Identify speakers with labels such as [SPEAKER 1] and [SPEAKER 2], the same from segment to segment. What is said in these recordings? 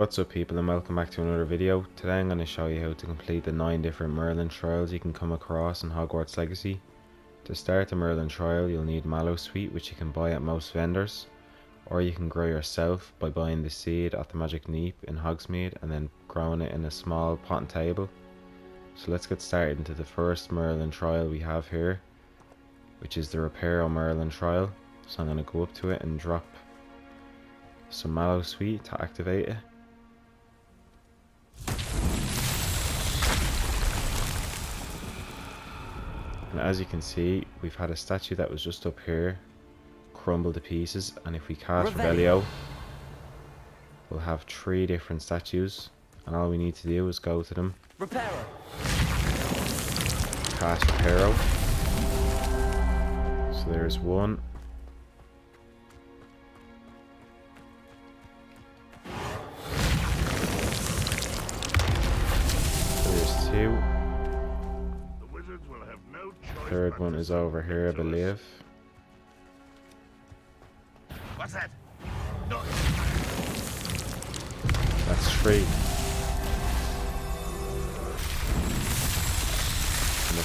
[SPEAKER 1] What's up people, and welcome back to another video. Today I'm going to show you how to complete the 9 different Merlin trials you can come across in Hogwarts Legacy. To start the Merlin trial you'll need Mallow Sweet, which you can buy at most vendors, or you can grow yourself by buying the seed at the Magic Neep in Hogsmeade and then growing it in a small pot and table. So let's get started into the first Merlin trial we have here, which is the Reparo Merlin trial. So I'm going to go up to it and drop some Mallow Sweet to activate it. And as you can see, we've had a statue that was just up here crumble to pieces, and if we cast Revelio, we'll have 3 different statues, and all we need to do is go to them,
[SPEAKER 2] Reparo.
[SPEAKER 1] cast Reparo. So there's one. There's 2. Third one is over here, I believe.
[SPEAKER 2] What's that? No.
[SPEAKER 1] That's 3. And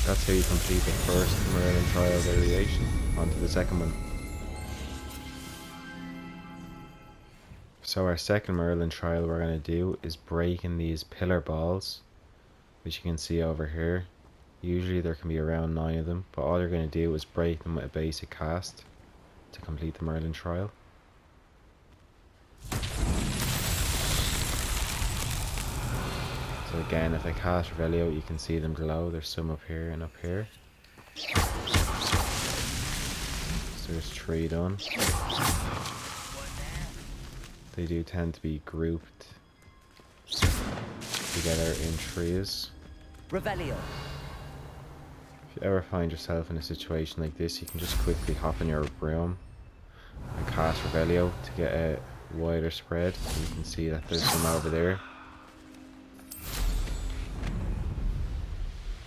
[SPEAKER 1] that's how you complete the first Merlin trial variation. On to the second one. So our second Merlin trial we're going to do is breaking these pillar balls, which you can see over here. Usually there can be around 9 of them, but all you're going to do is break them with a basic cast to complete the Merlin trial. So again, if I cast Revelio, you can see them glow. There's some up here and up here. So there's 3 done. They do tend to be grouped together in trees.
[SPEAKER 2] Revelio.
[SPEAKER 1] If you ever find yourself in a situation like this, you can just quickly hop in your room and cast Revelio to get a wider spread. And you can see that there's some over there.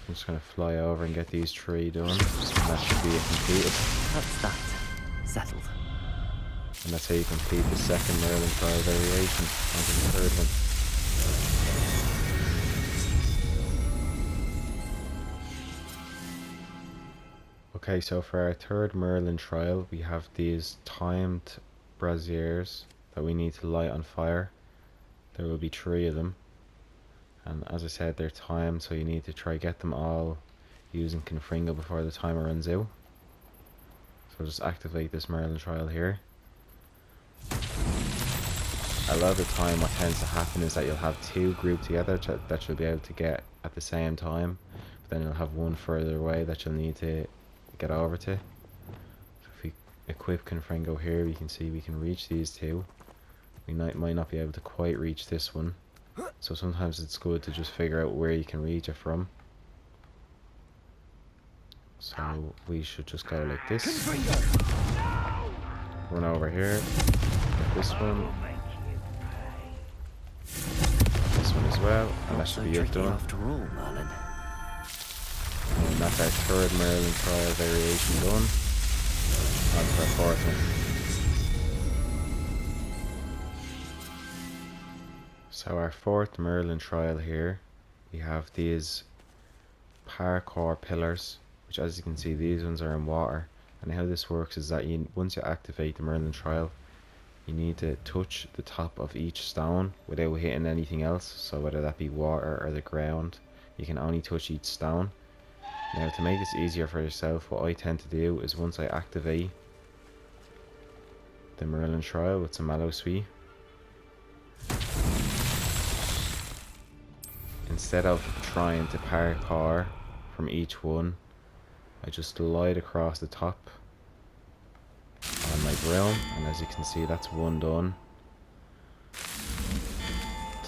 [SPEAKER 1] I'm just going to fly over and get these 3 done, and that should be it completed.
[SPEAKER 2] That's that. Settled.
[SPEAKER 1] And that's how you complete the second Merlin trial variation. Onto the third one. Okay, so for our third Merlin trial, we have these timed braziers that we need to light on fire. There will be 3 of them, and as I said, they're timed, so you need to try get them all using Confrigo before the timer runs out. So just activate this Merlin trial here. A lot of the time what tends to happen is that you'll have 2 grouped together that you'll be able to get at the same time, but then you'll have one further away that you'll need to get over to. So if we equip Confrigo here, we can see we can reach these 2. We might not be able to quite reach this one, so sometimes it's good to just figure out where you can reach it from. So we should just go like this, run over here, get this one, this one as well, and that should be it done.
[SPEAKER 2] After all, Merlin.
[SPEAKER 1] And that's our third Merlin trial variation done. On to our 4th one. So our 4th Merlin trial here, we have these Parkour Pillars, which as you can see these ones are in water. And how this works is that once you activate the Merlin trial, you need to touch the top of each stone without hitting anything else. So whether that be water or the ground, you can only touch each stone. Now to make this easier for yourself, what I tend to do is once I activate the Merlin trial with some Mallow Sweet, instead of trying to parkour from each one, I just glide across the top on my broom, and as you can see that's 1 done.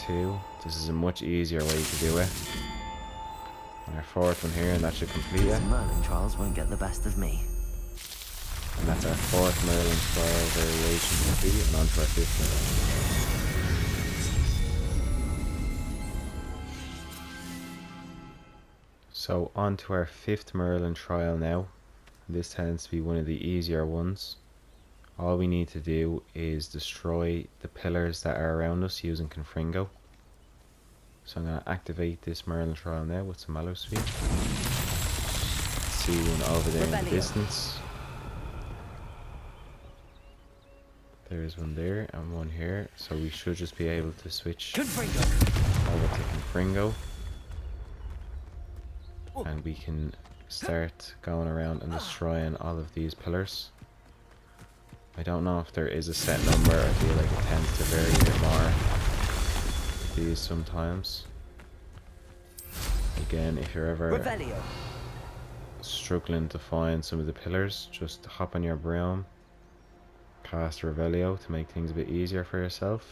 [SPEAKER 1] 2. This is a much easier way to do it. And our 4th one here, and that should complete it.
[SPEAKER 2] Merlin trials won't get the best of me.
[SPEAKER 1] And that's our 4th Merlin trial variation complete, and on to our 5th one. So on to our 5th Merlin trial now. This tends to be one of the easier ones. All we need to do is destroy the pillars that are around us using Confrigo. So I'm going to activate this Merlin trial now with some mallow sweet. See one over there in the distance. There's one there and one here, so we should just be able to switch over to Confrigo. And we can start going around and destroying all of these pillars. I don't know if there is a set number. I feel like it tends to vary a bit more these sometimes. Again, if you're ever struggling to find some of the pillars, just hop on your broom, cast Revelio to make things a bit easier for yourself.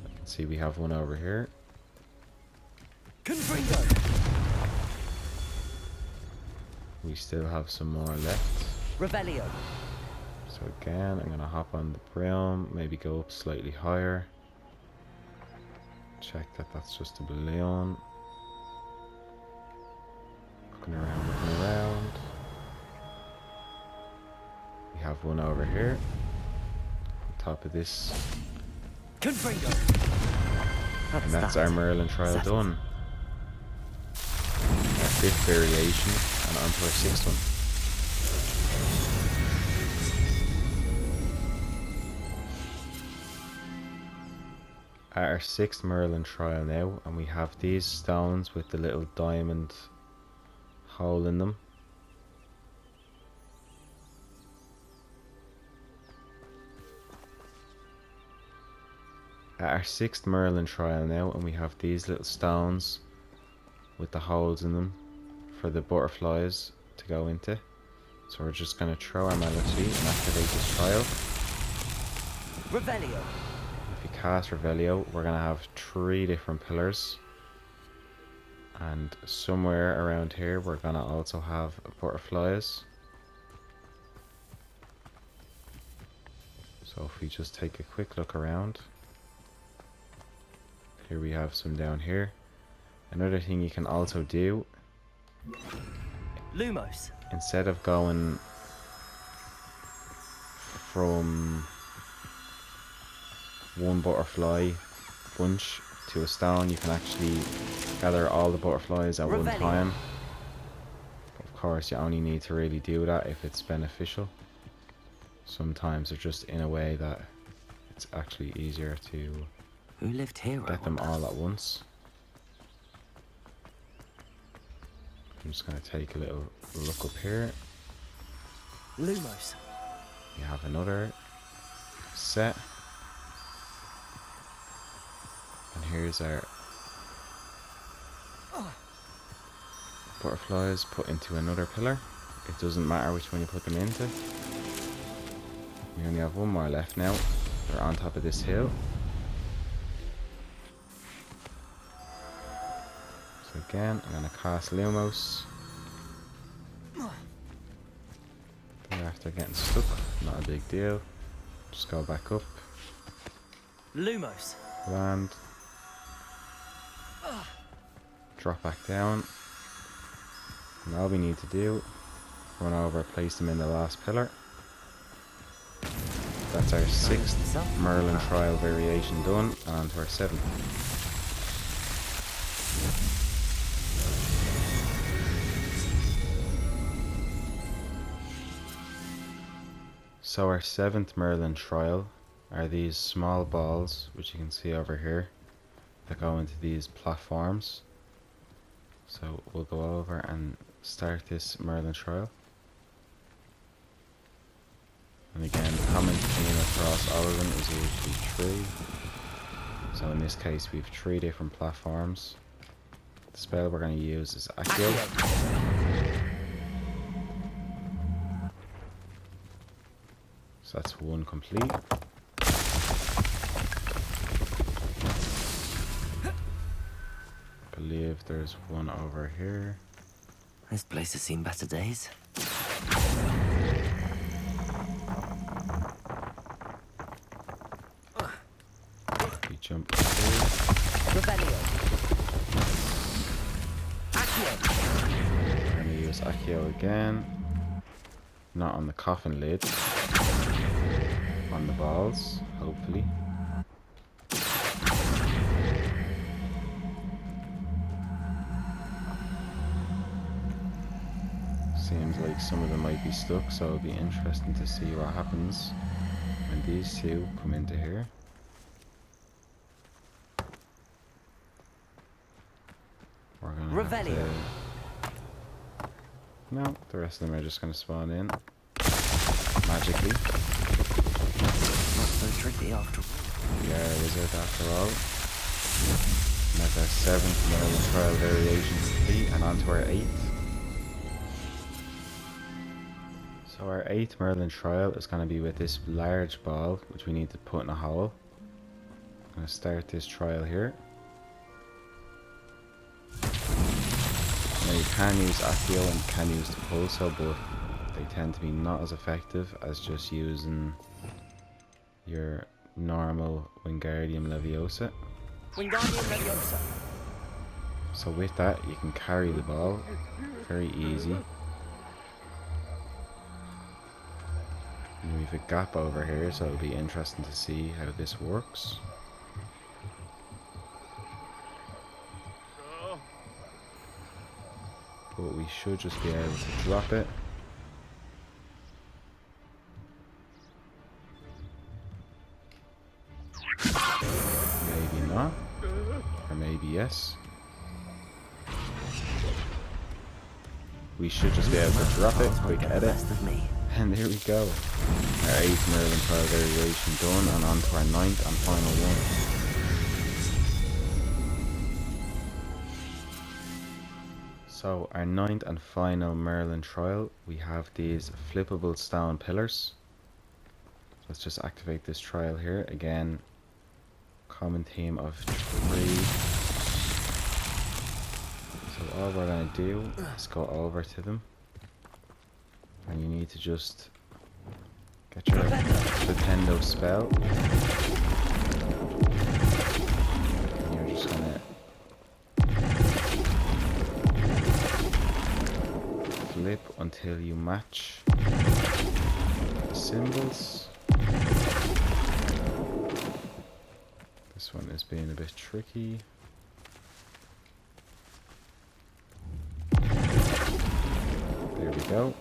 [SPEAKER 1] I can see we have one over here. We still have some more left.
[SPEAKER 2] Revelio.
[SPEAKER 1] So again, I'm going to hop on the broom, maybe go up slightly higher. Check that that's just a balloon. Looking around. We have one over here. On top of this. And that's our Merlin trial done. Our 5th variation, and on to our 6th one. At our 6th Merlin trial now, and we have these stones with the little diamond hole in them. At our 6th Merlin trial now, and we have these little stones with the holes in them for the butterflies to go into. So we're just going to throw our mallow sweet and activate this trial.
[SPEAKER 2] Revelio.
[SPEAKER 1] If you cast Revelio, we're going to have 3 different pillars. And somewhere around here, we're going to also have butterflies. So if we just take a quick look around. Here we have some down here. Another thing you can also do,
[SPEAKER 2] Lumos.
[SPEAKER 1] instead of going from one butterfly bunch to a stone, you can actually gather all the butterflies at one time. Of course, you only need to really do that if it's beneficial. Sometimes they're just in a way that it's actually easier to
[SPEAKER 2] Who lived here?
[SPEAKER 1] get them all at once. I'm just going to take a little look up here.
[SPEAKER 2] Lumos.
[SPEAKER 1] We have another set. And here's our butterflies put into another pillar. It doesn't matter which one you put them into. We only have one more left now. They're on top of this hill. So again, I'm going to cast Lumos. They're after getting stuck, not a big deal. Just go back up.
[SPEAKER 2] Lumos.
[SPEAKER 1] Land. Drop back down. And all we need to do, run over, place them in the last pillar. That's our 6th Merlin trial variation done, and on to our 7th. So our 7th Merlin trial are these small balls, which you can see over here, that go into these platforms. So we'll go over and start this Merlin trial. And again, the common theme across all of them is usually 3. So in this case, we have 3 different platforms. The spell we're going to use is Accio. So that's 1 complete. I believe there's one over here.
[SPEAKER 2] This place has seen better days.
[SPEAKER 1] We jump through.
[SPEAKER 2] Revelio. Accio.
[SPEAKER 1] We're going to use Accio again. Not on the coffin lid. on the balls, hopefully. Seems like some of them might be stuck, so it'll be interesting to see what happens when these two come into here. We're gonna have to... No, the rest of them are just gonna spawn in magically.
[SPEAKER 2] Not so tricky after all.
[SPEAKER 1] We are a wizard after all. And that's our 7th Merlin trial variation complete, and on to our 8th. So our 8th Merlin trial is going to be with this large ball, which we need to put in a hole. I'm going to start this trial here. Now you can use Accio and you can use the Pulso, but they tend to be not as effective as just using your normal Wingardium Leviosa.
[SPEAKER 2] Wingardium Leviosa.
[SPEAKER 1] So with that you can carry the ball very easy. And we have a gap over here, so it'll be interesting to see how this works. But we should just be able to drop it. Maybe not. Or maybe yes. We should just be able to drop it. Quick edit. And there we go. Our 8th Merlin trial variation done, and on to our 9th and final one. So our 9th and final Merlin trial, we have these Flippable Stone Pillars. Let's just activate this trial here. Again, common theme of 3. So all we're going to do is go over to them. And you need to just get your Nintendo spell. And you're just gonna flip until you match the symbols. This one is being a bit tricky. There we go.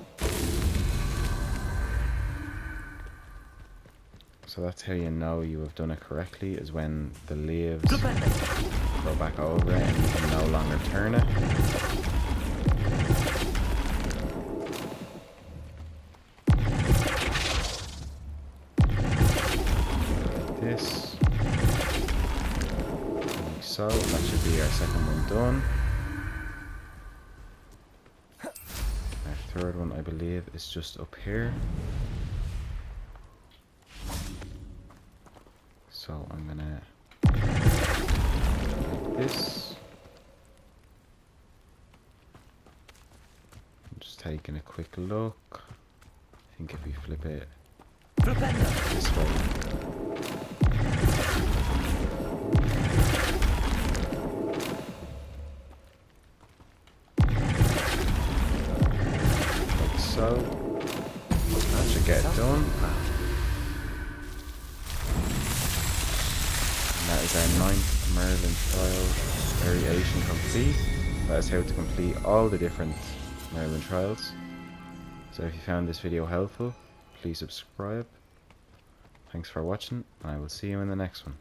[SPEAKER 1] So that's how you know you have done it correctly, is when the leaves go back over it and you can no longer turn it. Like this. Like so. That should be our second one done. Our third one, I believe, is just up here. So I'm gonna like this. I'm just taking a quick look. I think if we flip it this way. Like so. That should get it done. That is our 9th Merlin trial variation complete. That is how to complete all the different Merlin trials. So if you found this video helpful, please subscribe. Thanks for watching, and I will see you in the next one.